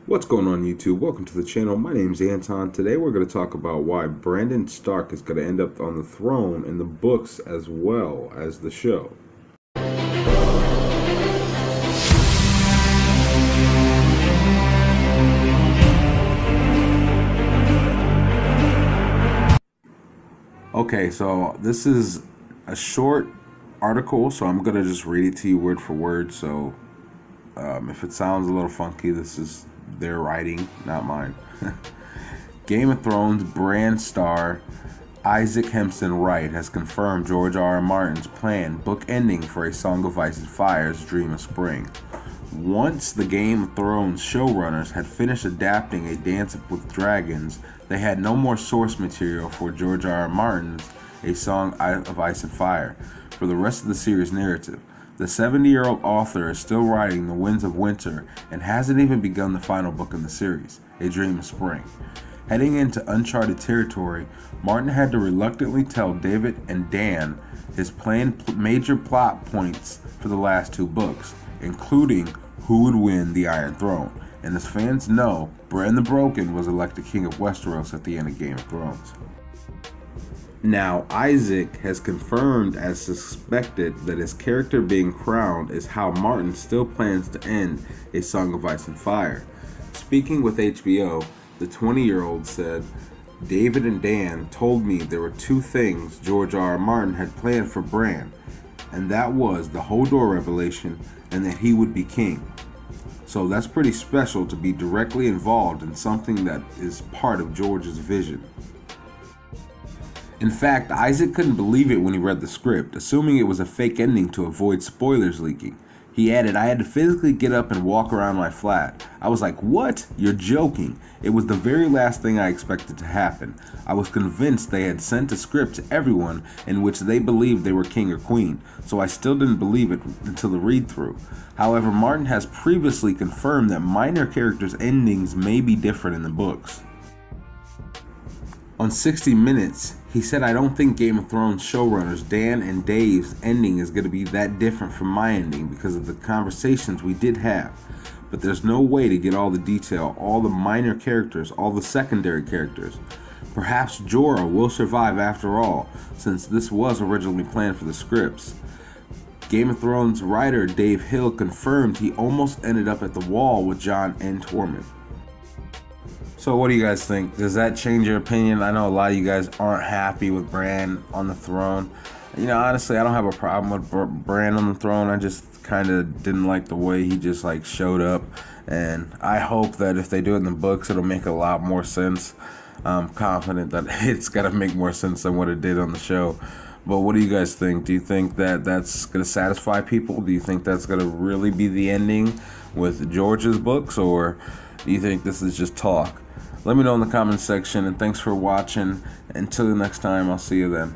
What's going on YouTube? Welcome to the channel. My name's Anton. Today we're going to talk about why Brandon Stark is going to end up on the throne in the books as well as the show. Okay, so this is a short article, so I'm going to just read it to you word for word. So if it sounds a little funky, this is their writing, not mine. Game of Thrones Bran star Isaac Hempstead Wright has confirmed George R.R. Martin's planned book ending for A Song of Ice and Fire's Dream of Spring. Once the Game of Thrones showrunners had finished adapting A Dance with Dragons, they had no more source material for George R.R. Martin's A Song of Ice and Fire for the rest of the series' narrative. The 70-year-old author is still writing The Winds of Winter and hasn't even begun the final book in the series, A Dream of Spring. Heading into uncharted territory, Martin had to reluctantly tell David and Dan his planned major plot points for the last two books, including who would win the Iron Throne. And as fans know, Bran the Broken was elected King of Westeros at the end of Game of Thrones. Now, Isaac has confirmed as suspected that his character being crowned is how Martin still plans to end A Song of Ice and Fire. Speaking with HBO, the 20-year-old said, "David and Dan told me there were two things George R.R. Martin had planned for Bran, and that was the Hodor revelation and that he would be king. So that's pretty special to be directly involved in something that is part of George's vision." In fact, Isaac couldn't believe it when he read the script, assuming it was a fake ending to avoid spoilers leaking. He added, "I had to physically get up and walk around my flat. I was like, what? You're joking. It was the very last thing I expected to happen. I was convinced they had sent a script to everyone in which they believed they were king or queen, so I still didn't believe it until the read-through. However, Martin has previously confirmed that minor characters' endings may be different in the books. On 60 Minutes, he said, "I don't think Game of Thrones showrunners Dan and Dave's ending is going to be that different from my ending because of the conversations we did have. But there's no way to get all the detail, all the minor characters, all the secondary characters. Perhaps Jorah will survive after all, since this was originally planned for the scripts." Game of Thrones writer Dave Hill confirmed he almost ended up at the wall with John and Tormund. So what do you guys think? Does that change your opinion? I know a lot of you guys aren't happy with Bran on the throne. Honestly, I don't have a problem with Bran on the throne. I just kind of didn't like the way he just showed up. And I hope that if they do it in the books, it'll make a lot more sense. I'm confident that it's got to make more sense than what it did on the show. But what do you guys think? Do you think that that's going to satisfy people? Do you think that's going to really be the ending with George's books? Or do you think this is just talk? Let me know in the comments section, and thanks for watching. Until the next time, I'll see you then.